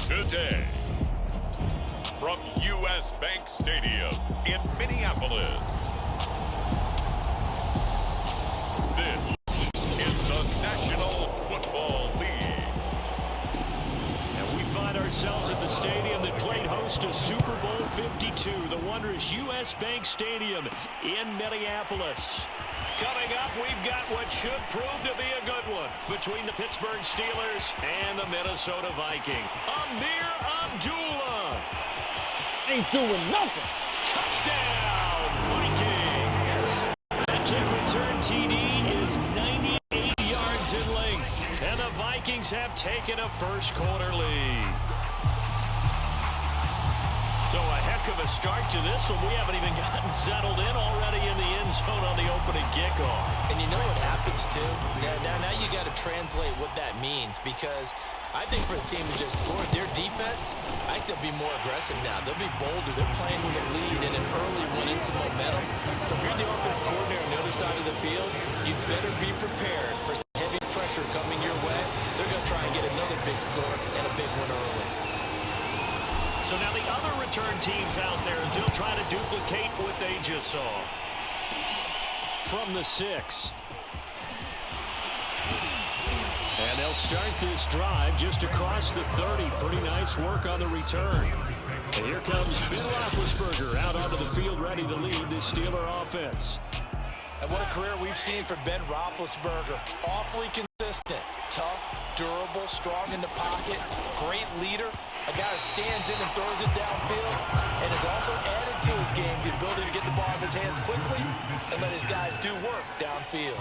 Today, from U.S. Bank Stadium in Minneapolis, this is the National Football League. And we find ourselves at the stadium that played host to Super Bowl 52, the wondrous U.S. Bank Stadium in Minneapolis. Coming up, we've got what should prove to be a good one between the Pittsburgh Steelers and the Minnesota Vikings. Amir Abdullah. Ain't doing nothing. Touchdown, Vikings. That kick return TD is 98 yards in length, and the Vikings have taken a first quarter lead. So a heck of a start to this one. We haven't even gotten settled in already in the end zone on the opening kickoff. And you know what happens, too? Now you got to translate what that means, because I think for the team to just score their defense, I think they'll be more aggressive now. They'll be bolder. They're playing with a lead and an early one in some momentum. So if you're the offensive coordinator on the other side of the field, you better be prepared for some heavy pressure coming your way. They're going to try and get another big score and a big one early. So now the other return teams out there as they'll try to duplicate what they just saw. From the 6. And they'll start this drive just across the 30. Pretty nice work on the return. And here comes Ben Roethlisberger out onto the field ready to lead this Steeler offense. And what a career we've seen for Ben Roethlisberger. Awfully consistent, tough, durable, strong in the pocket, great leader. A guy who stands in and throws it downfield and has also added to his game the ability to get the ball in his hands quickly and let his guys do work downfield.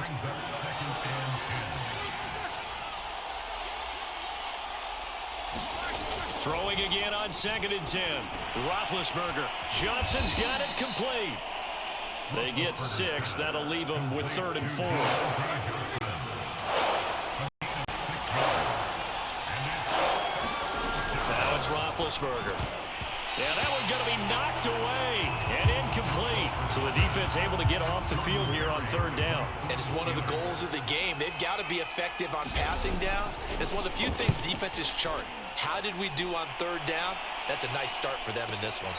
Throwing again on 2nd and 10. Roethlisberger. Johnson's got it complete. They get 6. That'll leave them with 3rd and 4. Now it's Roethlisberger. Yeah, that one's going to be knocked away and incomplete. So the defense able to get off the field here on 3rd down. And it's one of the goals of the game. They've got to be effective on passing downs. It's one of the few things defenses chart. How did we do on 3rd down? That's a nice start for them in this one.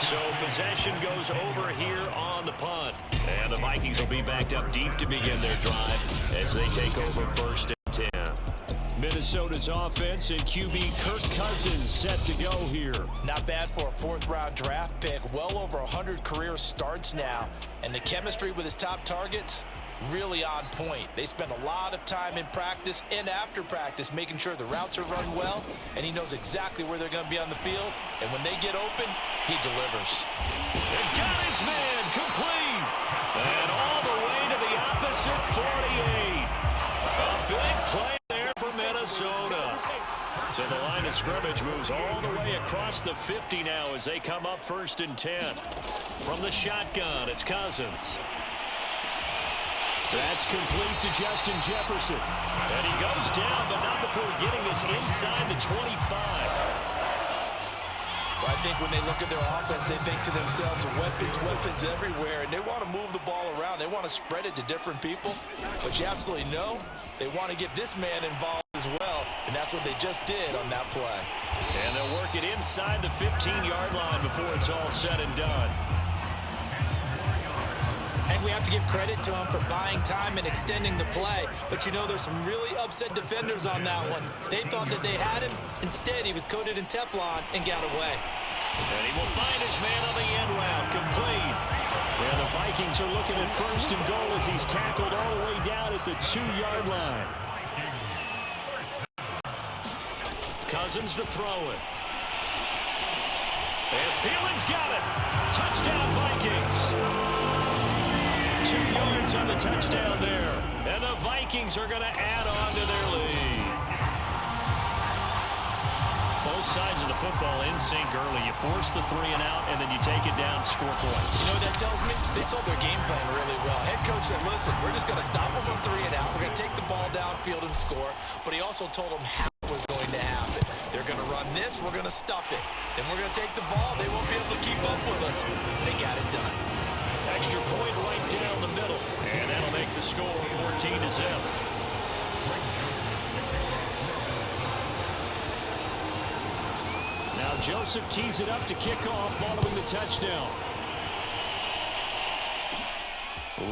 So possession goes over here on the punt. And the Vikings will be backed up deep to begin their drive as they take over 1st and 10. Minnesota's offense and QB Kirk Cousins set to go here. Not bad for a 4th-round draft pick. Well over 100 career starts now. And the chemistry with his top targets, really on point. They spend a lot of time in practice and after practice making sure the routes are run well, and he knows exactly where they're going to be on the field. And when they get open, he delivers. And got his man complete. And all the way to the opposite 48. A big play there for Minnesota. So the line of scrimmage moves all the way across the 50 now as they come up 1st and 10. From the shotgun, it's Cousins. That's complete to Justin Jefferson. And he goes down, but not before getting this inside the 25. Well, I think when they look at their offense, they think to themselves, weapons everywhere, and they want to move the ball around. They want to spread it to different people. But you absolutely know they want to get this man involved as well, and that's what they just did on that play. And they'll work it inside the 15-yard line before it's all said and done. And we have to give credit to him for buying time and extending the play. But you know, there's some really upset defenders on that one. They thought that they had him. Instead, he was coated in Teflon and got away. And he will find his man on the end route, complete. And the Vikings are looking at 1st and goal as he's tackled all the way down at the 2-yard line. Cousins to throw it. And Thielens got it. Touchdown, Vikings. 2 yards on the touchdown there. And the Vikings are going to add on to their lead. Both sides of the football in sync early. You force the 3 and out, and then you take it down, score points. You know what that tells me? They sold their game plan really well. Head coach said, listen, we're just going to stop them on 3 and out. We're going to take the ball downfield and score. But he also told them how it was going to happen. They're going to run this. We're going to stuff it. Then we're going to take the ball. They won't be able to keep up with us. They got it done. Extra point right down the middle. And that'll make the score 14-0. Now Joseph tees it up to kick off following the touchdown.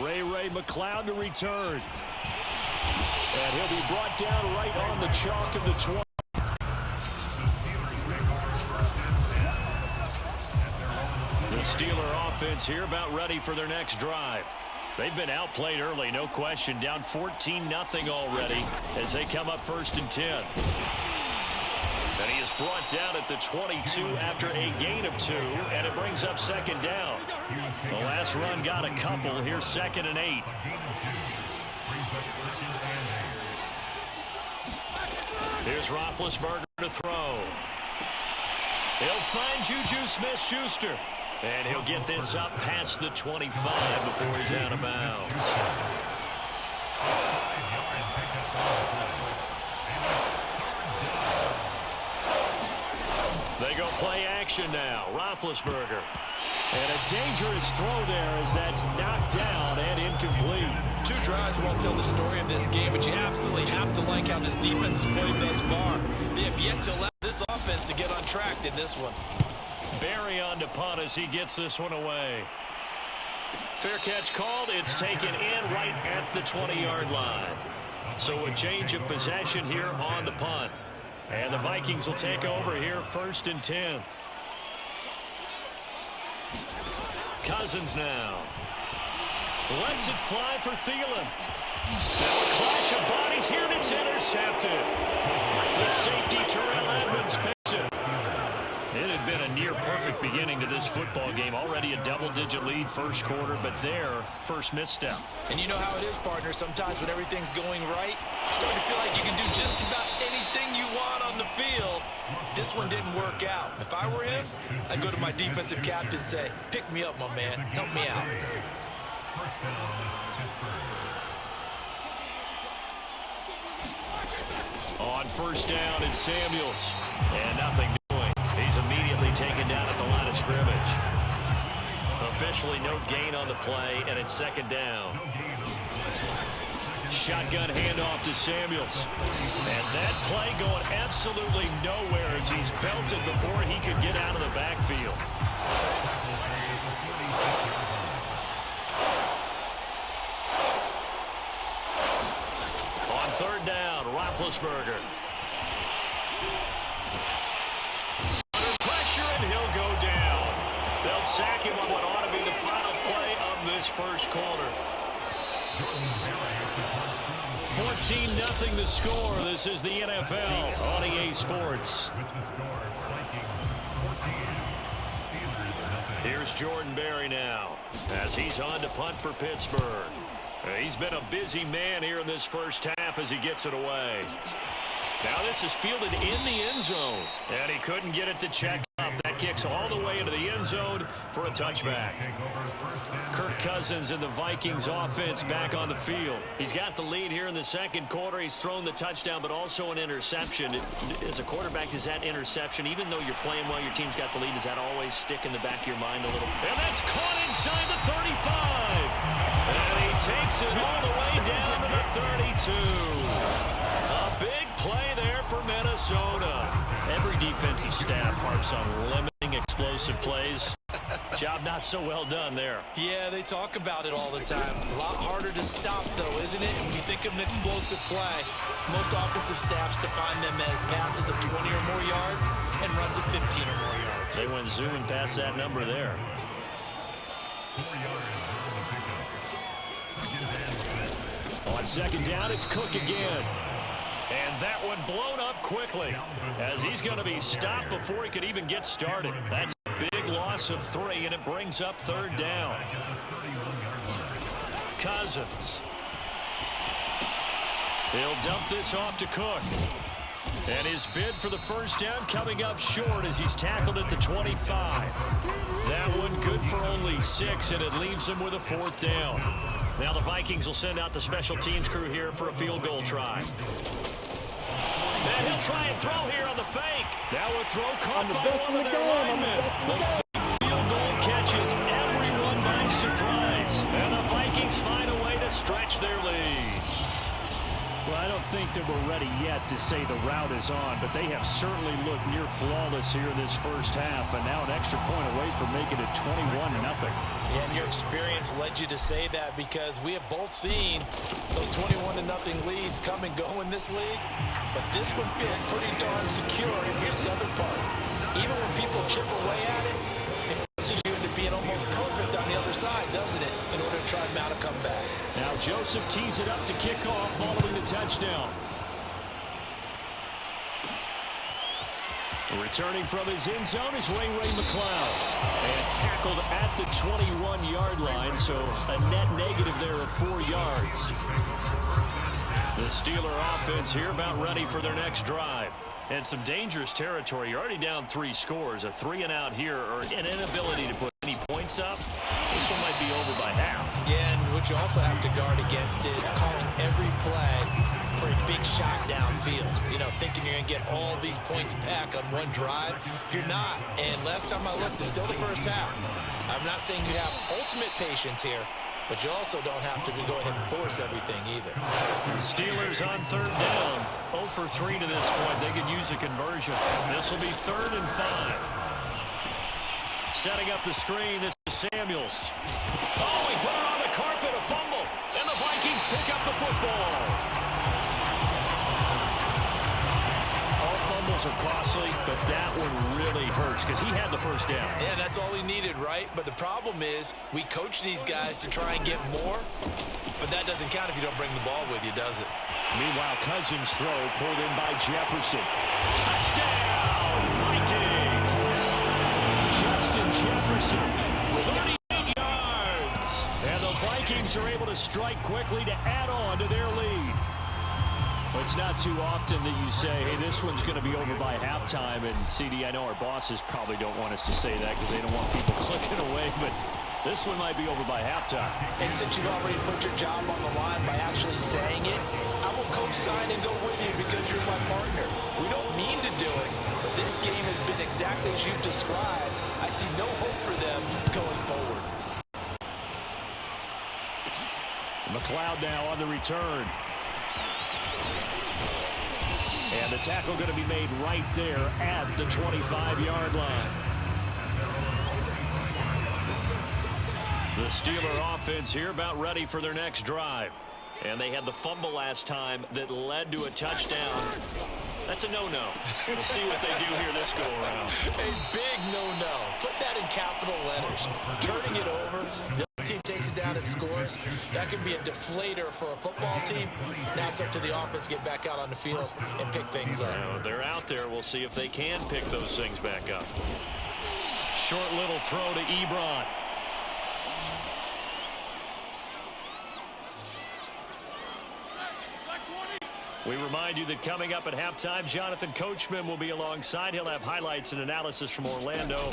Ray McLeod to return. And he'll be brought down right on the chalk of the 20. The Steeler offense here about ready for their next drive. They've been outplayed early, no question. Down 14-0 already as they come up 1st and 10. And he is brought down at the 22 after a gain of 2, and it brings up 2nd down. The last run got a couple. Here's 2nd and 8. Here's Roethlisberger to throw. He'll find Juju Smith-Schuster. And he'll get this up past the 25 before he's out of bounds. They go play action now. Roethlisberger. And a dangerous throw there as that's knocked down and incomplete. 2 drives won't tell the story of this game, but you absolutely have to like how this defense has played thus far. They have yet to allow this offense to get on track in this one. Barry on to punt as he gets this one away. Fair catch called. It's taken in right at the 20-yard line. So a change of possession here on the punt. And the Vikings will take over here 1st and 10. Cousins now. Lets it fly for Thielen. Now a clash of bodies here and it's intercepted. The safety Terrell Edmonds picks it. It had been a near-perfect beginning to this football game. Already a double-digit lead 1st quarter, but their first misstep. And you know how it is, partner. Sometimes when everything's going right, you start to feel like you can do just about anything you want on the field. This one didn't work out. If I were him, I'd go to my defensive captain and say, pick me up, my man. Help me out. On 1st down, it's Samuels. And nothing doing. He's immediately taken down at the line of scrimmage. Officially no gain on the play, and it's 2nd down. Shotgun handoff to Samuels. And that play going absolutely nowhere as he's belted before he could get out of the backfield. On 3rd down, Roethlisberger. Under pressure, and he'll go down. They'll sack him on what ought to be the final play of this 1st quarter. 14-0 the score. This is the NFL on EA Sports. Here's Jordan Berry now as he's on to punt for Pittsburgh. He's been a busy man here in this 1st half as he gets it away. Now this is fielded in the end zone, and he couldn't get it to check up. That kicks all the way into the end zone for a touchback. Kirk Cousins and the Vikings offense back on the field. He's got the lead here in the 2nd quarter. He's thrown the touchdown, but also an interception. As a quarterback, does that interception, even though you're playing well, your team's got the lead, does that always stick in the back of your mind a little? And that's caught inside the 35. And he takes it all the way down to the 32. A big play there for Minnesota. Every defensive staff harps on limiting explosive plays. Job not so well done there. Yeah, they talk about it all the time. A lot harder to stop, though, isn't it? And when you think of an explosive play, most offensive staffs define them as passes of 20 or more yards and runs of 15 or more yards. They went zooming past that number there. On 2nd down, it's Cook again. And that one blown up quickly as he's going to be stopped before he could even get started. That's a big loss of 3, and it brings up 3rd down. Cousins. He'll dump this off to Cook. And his bid for the 1st down coming up short as he's tackled at the 25. That one good for only 6, and it leaves him with a 4th down. Now the Vikings will send out the special teams crew here for a field goal try. And he'll try and throw here on the fake. Now a throw caught by one of their linemen. The fake field goal catches everyone by surprise. And the Vikings find a way to stretch their lead. Well, I don't think that we're ready yet to say the route is on, but they have certainly looked near flawless here in this first half, and now an extra point away from making it 21-0. Yeah, and your experience led you to say that because we have both seen those 21-0 leads come and go in this league, but this one feels pretty darn secure, and here's the other part. Even when people chip away at it, it forces you into being almost perfect on the other side, doesn't it, in order to try and mount a comeback. Now Joseph tees it up to kick off following the touchdown. Returning from his end zone is Ray McCloud. And tackled at the 21-yard line, so a net negative there of 4 yards. The Steeler offense here about ready for their next drive. And some dangerous territory. You're already down 3 scores. A 3-and-out here, or an inability to put any points up. This one might be over by half. Yeah, and what you also have to guard against is calling every play for a big shot downfield. You know, thinking you're going to get all these points back on one drive. You're not. And last time I looked, it's still the first half. I'm not saying you have ultimate patience here, but you also don't have to go ahead and force everything either. The Steelers on 3rd down. 0 for 3 to this point. They could use a conversion. This will be 3rd and 5. Setting up the screen, this is Samuels. Oh, he put it on the carpet, a fumble. And the Vikings pick up the football. All fumbles are costly, but that one really hurts because he had the first down. Yeah, that's all he needed, right? But the problem is we coach these guys to try and get more, but that doesn't count if you don't bring the ball with you, does it? Meanwhile, Cousins' throw pulled in by Jefferson. Touchdown, Vikings! Justin Jefferson, 38 yards. And the Vikings are able to strike quickly to add on to their lead. Well, it's not too often that you say, hey, this one's going to be over by halftime. And, CD, I know our bosses probably don't want us to say that because they don't want people clicking away, but this one might be over by halftime. And since you've already put your job on the line by actually saying it, I will co-sign and go with you because you're my partner. We don't mean to do it, but this game has been exactly as you described. I see no hope for them going forward. McLeod now on the return. And the tackle going to be made right there at the 25-yard line. The Steeler offense here about ready for their next drive. And they had the fumble last time that led to a touchdown. That's a no-no. We'll see what they do here this go-around. A big no-no. Put that in capital letters. Turning it over, the other team takes it down and scores. That can be a deflator for a football team. Now it's up to the offense to get back out on the field and pick things up. Now, they're out there. We'll see if they can pick those things back up. Short little throw to Ebron. We remind you that coming up at halftime, Jonathan Coachman will be alongside. He'll have highlights and analysis from Orlando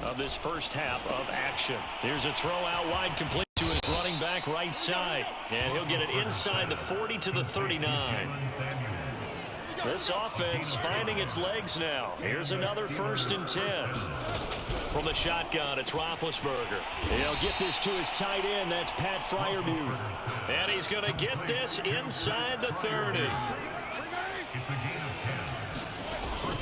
of this first half of action. Here's a throw out wide, complete to his running back right side. And he'll get it inside the 40 to the 39. This offense finding its legs now. Here's another 1st and 10. From the shotgun, it's Roethlisberger. He'll get this to his tight end. That's Pat Freiermuth. And he's going to get this inside the 30.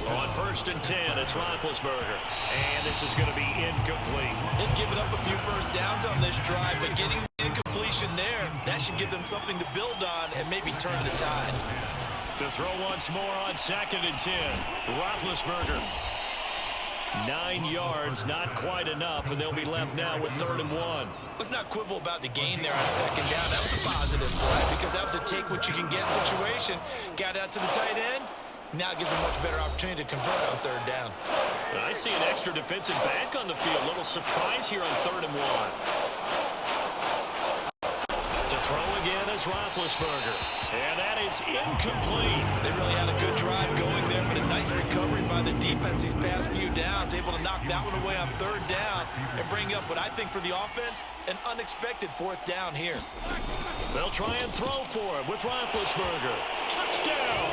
On 1st and 10, it's Roethlisberger. And this is going to be incomplete. They've given up a few first downs on this drive, but getting the incompletion there, that should give them something to build on and maybe turn the tide. To throw once more on 2nd and 10. Roethlisberger. 9 yards, not quite enough, and they'll be left now with 3rd and 1. Let's not quibble about the gain there on 2nd down. That was a positive play because that was a take-what-you-can-get situation. Got out to the tight end. Now it gives a much better opportunity to convert on 3rd down. I see an extra defensive back on the field. Little surprise here on 3rd and 1. To throw again is Roethlisberger. And that is incomplete. They really had a good drive going there, but a nice recovery by the defense these past few downs. Able to knock that one away on 3rd down and bring up what I think for the offense, an unexpected 4th down here. They'll try and throw for him with Roethlisberger. Touchdown!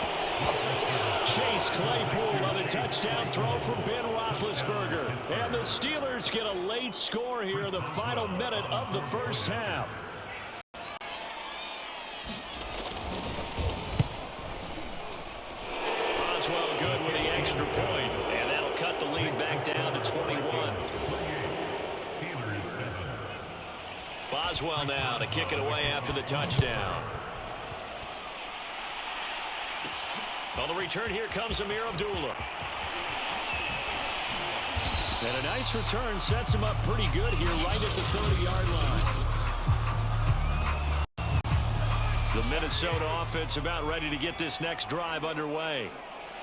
Chase Claypool on a touchdown throw from Ben Roethlisberger. And the Steelers get a late score here in the final minute of the first half. with the extra point, and that'll cut the lead back down to 21. Boswell now to kick it away after the touchdown. On the return, here comes Amir Abdullah. And a nice return sets him up pretty good here right at the 30-yard line. The Minnesota offense about ready to get this next drive underway.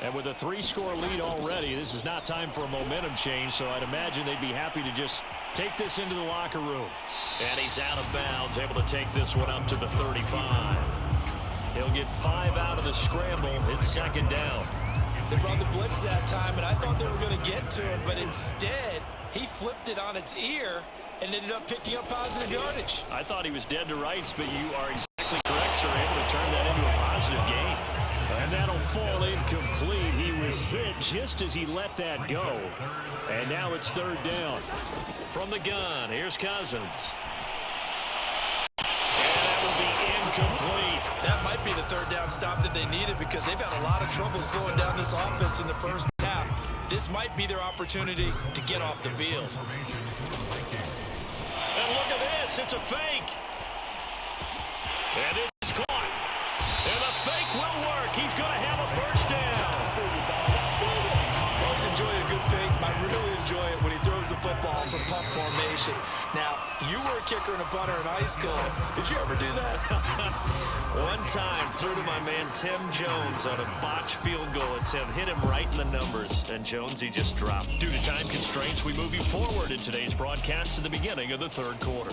And with a 3-score lead already, this is not time for a momentum change, so I'd imagine they'd be happy to just take this into the locker room. And he's out of bounds, able to take this one up to the 35. He'll get 5 out of the scramble. It's second down. They brought the blitz that time, and I thought they were going to get to him, but instead, he flipped it on its ear and ended up picking up positive yardage. I thought he was dead to rights, but you are exactly correct, sir. Able to turn that into a positive gain. And that'll fall incomplete. He was hit just as he let that go. And now it's third down. From the gun, here's Cousins. And that will be incomplete. That might be the third down stop that they needed because they've had a lot of trouble slowing down this offense in the first half. This might be their opportunity to get off the field. And look at this. It's a fake. And this is caught. And the fake will work. He's going to have a first down. Always enjoy a good fake. I really enjoy it when he throws the football from punt formation. Now, you were a kicker and a punter in high school. Did you ever do that? One time, threw to my man Tim Jones on a botched field goal attempt. Hit him right in the numbers. And Jones, he just dropped. Due to time constraints, we move you forward in today's broadcast to the beginning of the third quarter.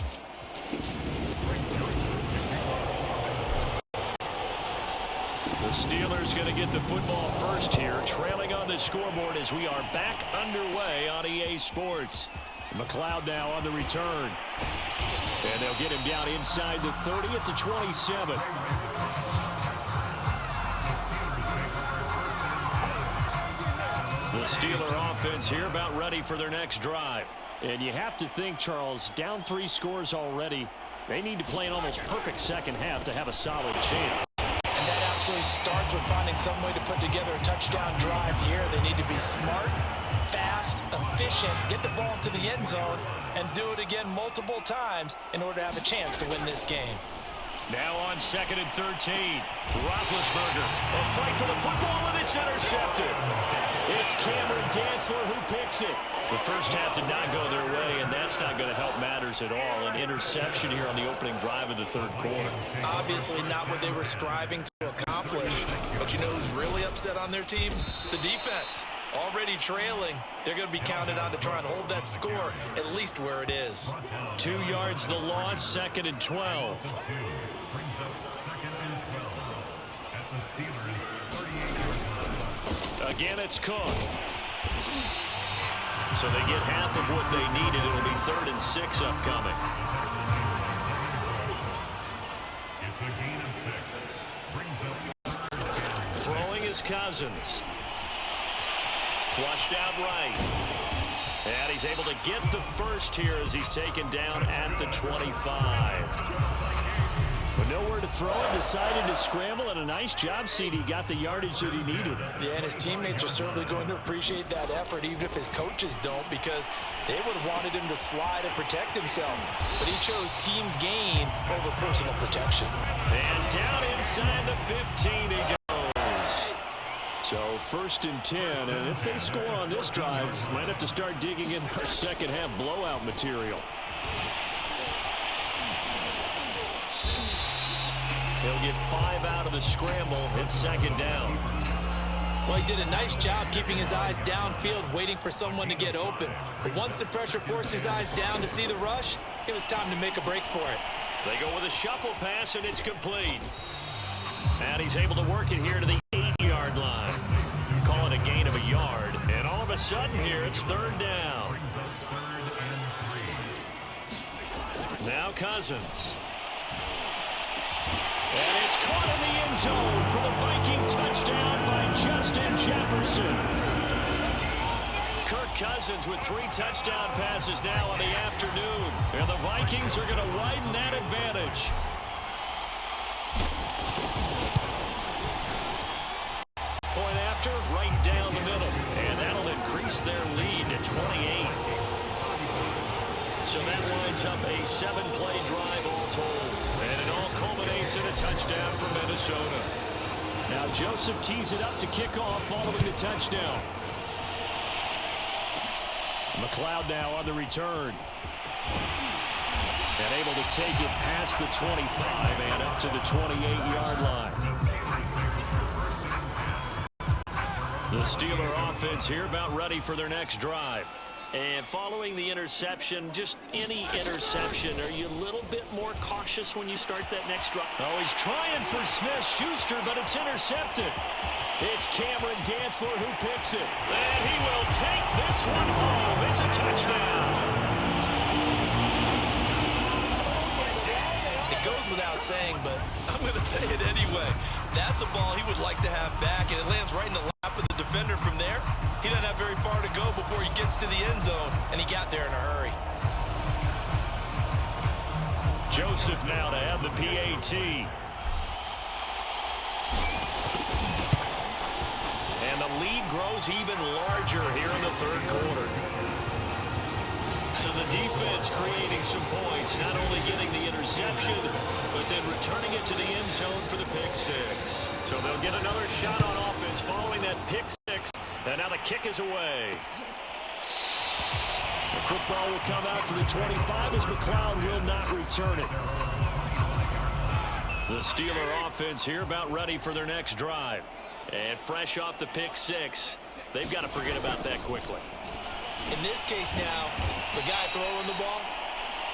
The Steelers going to get the football first here, trailing on the scoreboard as we are back underway on EA Sports. McLeod now on the return. And they'll get him down inside the 30 at the 27. The Steeler offense here about ready for their next drive. And you have to think, Charles, down 3 scores already. They need to play an almost perfect second half to have a solid chance. And that absolutely starts with finding some way to put together a touchdown drive here. They need to be smart, fast, efficient, get the ball to the end zone, and do it again multiple times in order to have a chance to win this game. Now on 2nd and 13. Roethlisberger. A fight for the football, and it's intercepted. It's Cameron Dantzler who picks it. The first half did not go their way, and that's not going to help matters at all. An interception here on the opening drive of the third quarter. Obviously not what they were striving to accomplish. But you know who's really upset on their team? The defense. Already trailing. They're going to be counted on to try and hold that score at least where it is. 2 yards the loss, 2nd and 12. Again, it's Cook. So they get half of what they needed. It'll be 3rd and 6 upcoming. Throwing is Cousins. Flushed out right. And he's able to get the first here as he's taken down at the 25. But nowhere to throw it, decided to scramble, and a nice job, CD. Got the yardage that he needed. Yeah, and his teammates are certainly going to appreciate that effort, even if his coaches don't, because they would have wanted him to slide and protect himself. But he chose team gain over personal protection. And down inside the 15 he goes. So 1st and 10, and if they score on this drive, might have to start digging in our second half blowout material. He'll get 5 out of the scramble. It's 2nd down. Well, he did a nice job keeping his eyes downfield, waiting for someone to get open. But once the pressure forced his eyes down to see the rush, it was time to make a break for it. They go with a shuffle pass, and it's complete. And he's able to work it here to the 8-yard line. Call it a gain of a yard. And all of a sudden here, it's 3rd down. Now Cousins. And it's caught in the end zone for the Viking touchdown by Justin Jefferson. Kirk Cousins with 3 touchdown passes now on the afternoon. And the Vikings are going to widen that advantage. Point after, right down the 28. So that lines up a 7-play drive all told. And it all culminates in a touchdown for Minnesota. Now Joseph tees it up to kick off following the touchdown. McLeod now on the return. And able to take it past the 25 and up to the 28-yard line. The Steeler offense here about ready for their next drive. And following the interception, just any interception, are you a little bit more cautious when you start that next drive? Oh, he's trying for Smith-Schuster, but it's intercepted. It's Cameron Dantzler who picks it. And he will take this one home. It's a touchdown. It goes without saying, but I'm going to say it anyway. That's a ball he would like to have back, and it lands right in the lap of the defender. From there, he doesn't have very far to go before he gets to the end zone, and he got there in a hurry. Joseph now to have the PAT. And the lead grows even larger here in the third quarter. So the defense creating some points, not only getting the interception, but then returning it to the end zone for the pick six. So they'll get another shot on offense following that pick six. And now the kick is away. The football will come out to the 25 as McLeod will not return it. The Steeler offense here about ready for their next drive. And fresh off the pick six, they've got to forget about that quickly. In this case now, the guy throwing the ball,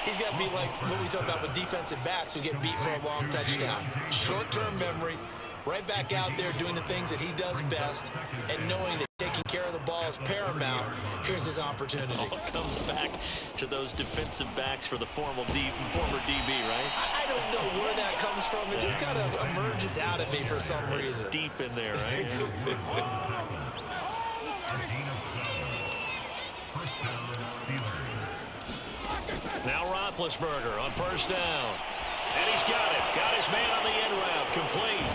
he's got to be like what we talk about with defensive backs who get beat for a long touchdown. Short-term memory, right back out there doing the things that he does best, and knowing that taking care of the ball is paramount. Here's his opportunity. All comes back to those defensive backs for the former DB, right? I don't know where that comes from. It just kind of emerges out of me for some reason. It's deep in there, right? Now Roethlisberger on first down. And he's got it. Got his man on the end route. Complete.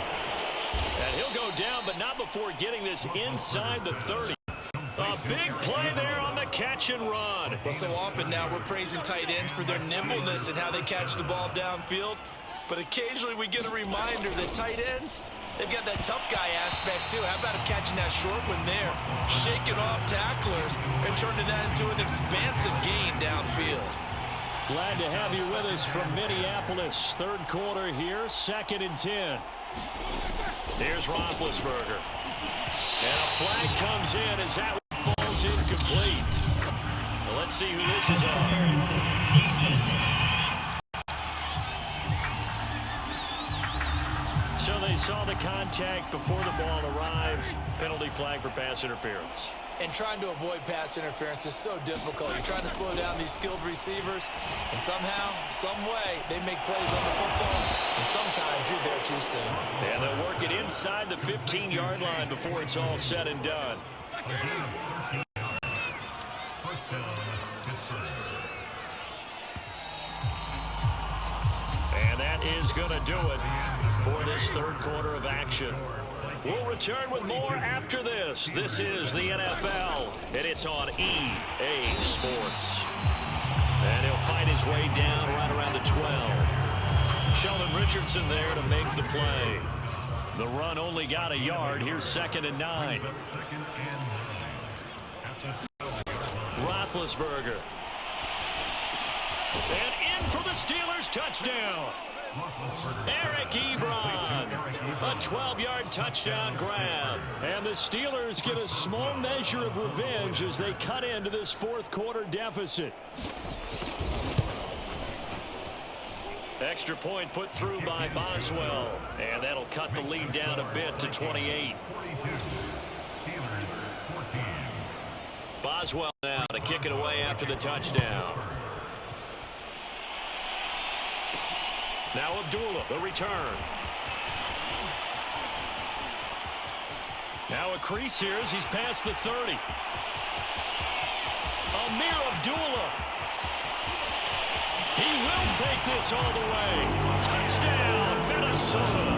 And he'll go down, but not before getting this inside the 30. A big play there on the catch and run. Well, so often now we're praising tight ends for their nimbleness and how they catch the ball downfield. But occasionally we get a reminder that tight ends, they've got that tough guy aspect too. How about him catching that short one there, shaking off tacklers, and turning that into an expansive gain downfield. Glad to have you with us from Minneapolis. Third quarter here, 2nd and 10. Here's Roethlisberger. And a flag comes in as that one falls incomplete. Well, let's see who this is on. So they saw the contact before the ball arrived. Penalty flag for pass interference. And trying to avoid pass interference is so difficult. You're trying to slow down these skilled receivers, and somehow, some way, they make plays on the football, and sometimes you're there too soon. And they'll work it inside the 15-yard line before it's all said and done. And that is going to do it for this third quarter of action. We'll return with more after this. This is the NFL, and it's on EA Sports. And he'll fight his way down right around the 12. Sheldon Richardson there to make the play. The run only got a yard. Here's 2nd and 9. Roethlisberger. And in for the Steelers, touchdown. Eric Ebron, a 12-yard touchdown grab. And the Steelers get a small measure of revenge as they cut into this fourth quarter deficit. Extra point put through by Boswell. And that'll cut the lead down a bit to 28. Boswell now to kick it away after the touchdown. Now Abdullah, the return. Now a crease here as he's past the 30. Amir Abdullah. He will take this all the way. Touchdown, Minnesota.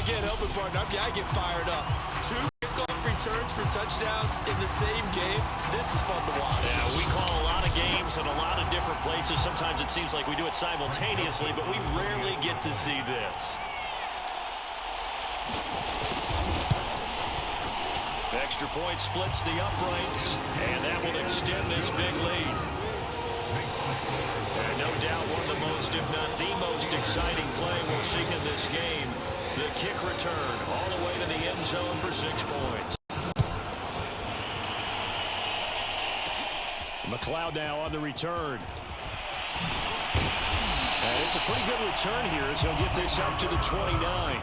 can't help it, partner. I get fired up. 2 kickoff returns for touchdowns in the same game. This is fun to watch. Yeah, we call a lot of games in a lot of different places. Sometimes it seems like we do it simultaneously, but we rarely get to see this. Extra point splits the uprights, and that will extend this big lead. And no doubt one of the most, if not the most exciting play we'll see in this game. The kick return all the way to the end zone for 6 points. McLeod now on the return. And it's a pretty good return here as he'll get this up to the 29.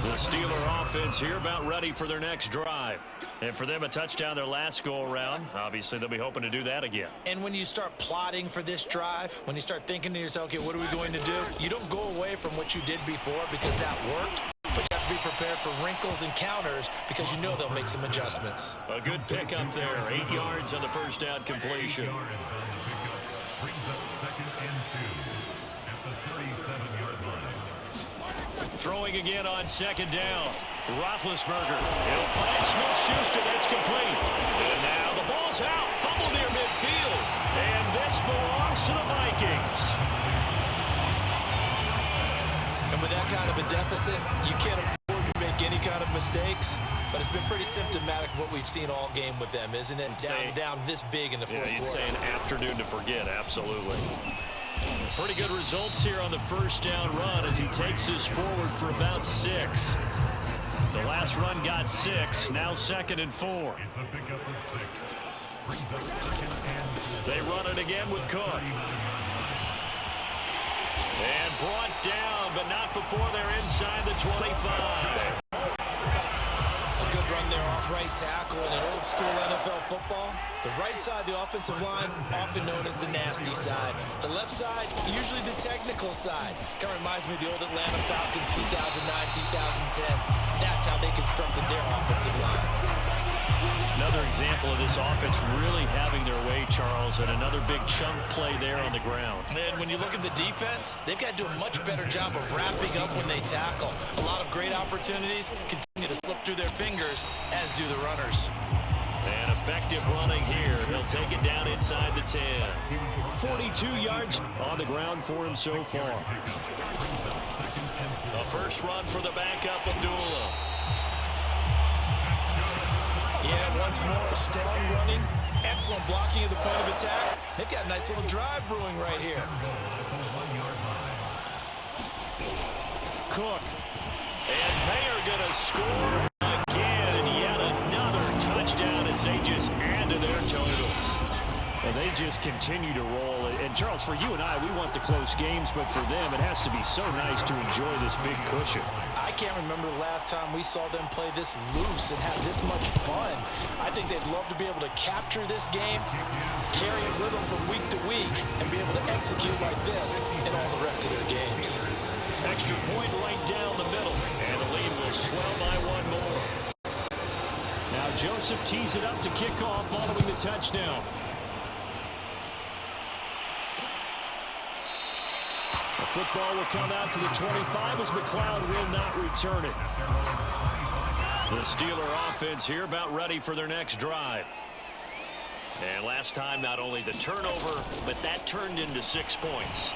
The Steeler offense here about ready for their next drive. And for them, a touchdown their last go-around. Obviously, they'll be hoping to do that again. And when you start plotting for this drive, when you start thinking to yourself, okay, what are we going to do? You don't go away from what you did before because that worked. But you have to be prepared for wrinkles and counters because you know they'll make some adjustments. A good pick up there. 8 yards on the first down completion. Throwing again on second down. Roethlisberger. He'll find Smith-Schuster. That's complete. And now the ball's out. Fumble near midfield. And this belongs to the Vikings. And with that kind of a deficit, you can't afford to make any kind of mistakes. But it's been pretty symptomatic of what we've seen all game with them, isn't it? Down this big in the fourth quarter. You'd say an afternoon to forget, absolutely. Pretty good results here on the first down run as he takes us forward for about 6. The last run got 6, now 2nd and 4. They run it again with Cook. And brought down, but not before they're inside the 25. A good run there off right tackle in an old school NFL football. The right side of the offensive line, often known as the nasty side. The left side, usually the technical side. Kind of reminds me of the old Atlanta Falcons 2009, 2010. That's how they constructed their offensive line. Another example of this offense really having their way, Charles, and another big chunk play there on the ground. And when you look at the defense, they've got to do a much better job of wrapping up when they tackle. A lot of great opportunities continue to slip through their fingers, as do the runners. And effective running here. He'll take it down inside the 10. 42 yards on the ground for him so far. A first run for the backup, Abdullah. Yeah, once more, strong running, excellent blocking at the point of attack. They've got a nice little drive brewing right here. Cook. And they are going to score again. Yet another touchdown as they just add to their totals. And they just continue to roll. And, Charles, for you and I, we want the close games, but for them, it has to be so nice to enjoy this big cushion. I can't remember the last time we saw them play this loose and have this much fun. I think they'd love to be able to capture this game, carry it with them from week to week, and be able to execute like this in all the rest of their games. Extra point right down the middle, and the lead will swell by 1 more. Now Joseph tees it up to kick off following the touchdown. The football will come out to the 25 as McLeod will not return it. The Steeler offense here about ready for their next drive. And last time, not only the turnover, but that turned into 6 points.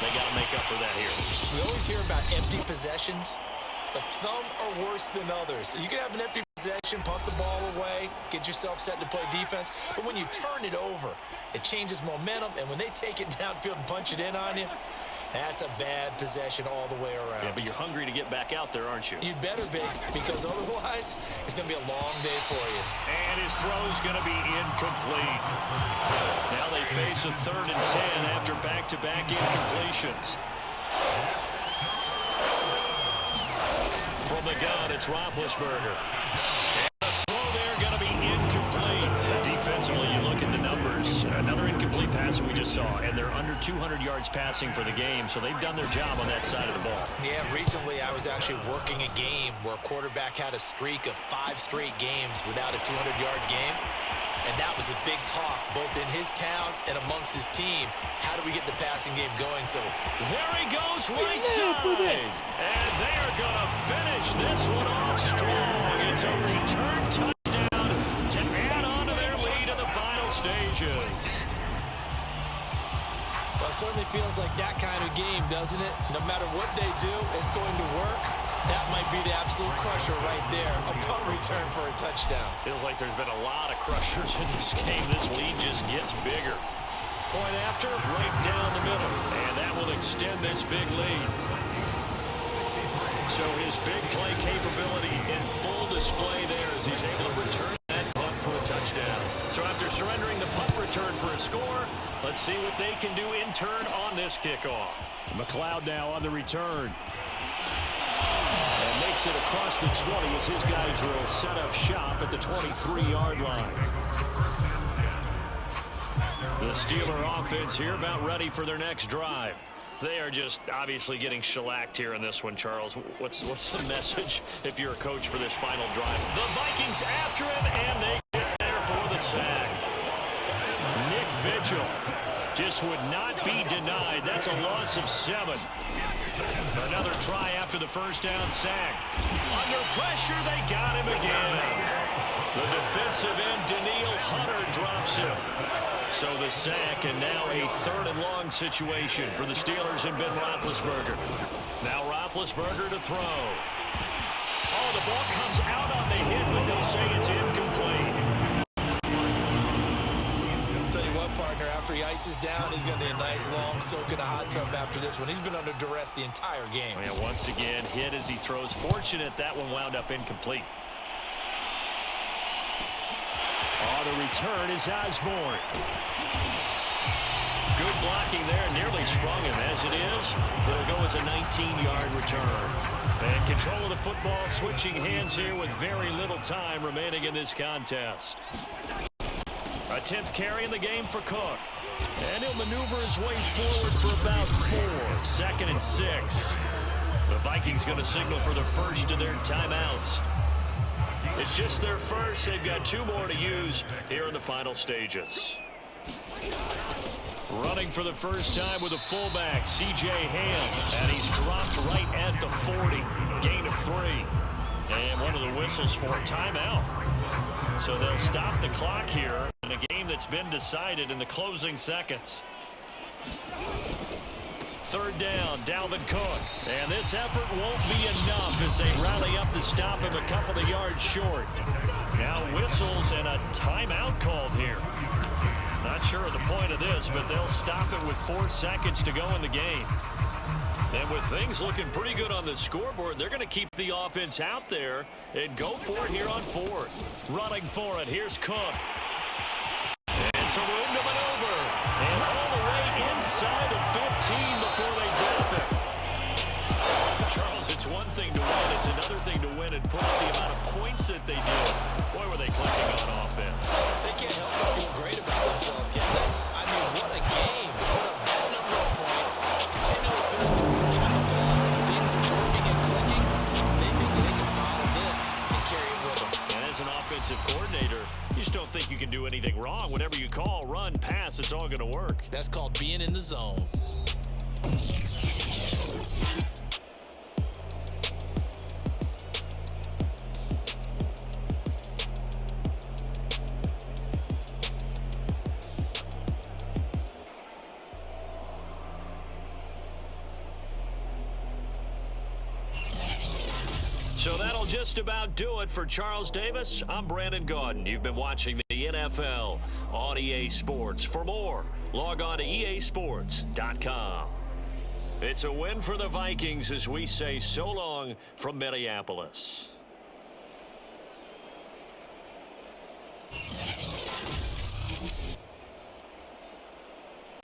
They got to make up for that here. We always hear about empty possessions, but some are worse than others. You can have an empty possession, punt the ball away, get yourself set to play defense, but when you turn it over, it changes momentum, and when they take it downfield and punch it in on you, that's a bad possession all the way around. Yeah, but you're hungry to get back out there, aren't you? You'd better be, because otherwise, it's going to be a long day for you. And his throw is going to be incomplete. Now they face a 3rd and 10 after back-to-back incompletions. From the gun, it's Roethlisberger. And the throw there going to be incomplete. Defensively, you look at the numbers. Another incomplete pass we just saw, and they're under 200 yards passing for the game, so they've done their job on that side of the ball. Yeah, recently I was actually working a game where a quarterback had a streak of 5 straight games without a 200-yard game. And that was a big talk, both in his town and amongst his team. How do we get the passing game going? So there he goes right side. And they are going to finish this one off strong. It's a return touchdown to add on to their lead in the final stages. Well, it certainly feels like that kind of game, doesn't it? No matter what they do, it's going to work. That might be the absolute crusher right there. A punt return for a touchdown. Feels like there's been a lot of crushers in this game. This lead just gets bigger. Point after, right down the middle. And that will extend this big lead. So his big play capability in full display there as he's able to return that punt for a touchdown. So after surrendering the punt return for a score, let's see what they can do in turn on this kickoff. McLeod now on the return. And makes it across the 20 as his guys will set up shop at the 23-yard line. The Steeler offense here about ready for their next drive. They are just obviously getting shellacked here in this one, Charles. What's the message if you're a coach for this final drive? The Vikings after him, and they get there for the sack. Nick Vigil just would not be denied. That's a loss of 7. Another try after the first down sack. Under pressure, they got him again. The defensive end, Daniil Hunter, drops him. So the sack, and now a 3rd and long situation for the Steelers and Ben Roethlisberger. Now Roethlisberger to throw. Oh, the ball comes out on the hit, but they'll say it's incomplete. Tell you what, partner, after he ices down, he's going to need a nice long soak in a hot tub after this one. He's been under duress the entire game. Oh, yeah, once again, hit as he throws. Fortunate that one wound up incomplete. Oh, the return is Osborne. Good blocking there, nearly sprung him. As it is, it'll go as a 19-yard return. And control of the football, switching hands here with very little time remaining in this contest. A 10th carry in the game for Cook. And he'll maneuver his way forward for about 4. 2nd and 6. The Vikings going to signal for the first of their timeouts. It's just their first. They've got 2 more to use here in the final stages. Running for the first time with a fullback, C.J. Ham. And he's dropped right at the 40. Gain of 3. And one of the whistles for a timeout. So they'll stop the clock here in a game that's been decided in the closing seconds. 3rd down, Dalvin Cook. And this effort won't be enough as they rally up to stop him a couple of yards short. Now whistles and a timeout called here. Not sure of the point of this, but they'll stop it with 4 seconds to go in the game. And with things looking pretty good on the scoreboard, they're going to keep the offense out there and go for it here on 4th. Running for it, here's Cook. And some room to maneuver. And all the way inside the 15 before they drop it. Charles, it's one thing to win. It's another thing to win and put up the amount of points that they did. Boy, were they clicking on offense. They can't help but feel great about themselves, can they? I mean, what a game. Put up that number of points. Continually feeling control of the ball. Things are working and clicking. They think they can bottle this and carry it with them. And as an offensive coordinator, you just don't think you can do anything wrong. Whatever you call, run, pass, it's all going to work. That's called being in the zone. So that'll just about do it for Charles Davis. I'm Brandon Gaudin. You've been watching the NFL on EA Sports. For more, log on to easports.com. It's a win for the Vikings as we say so long from Minneapolis.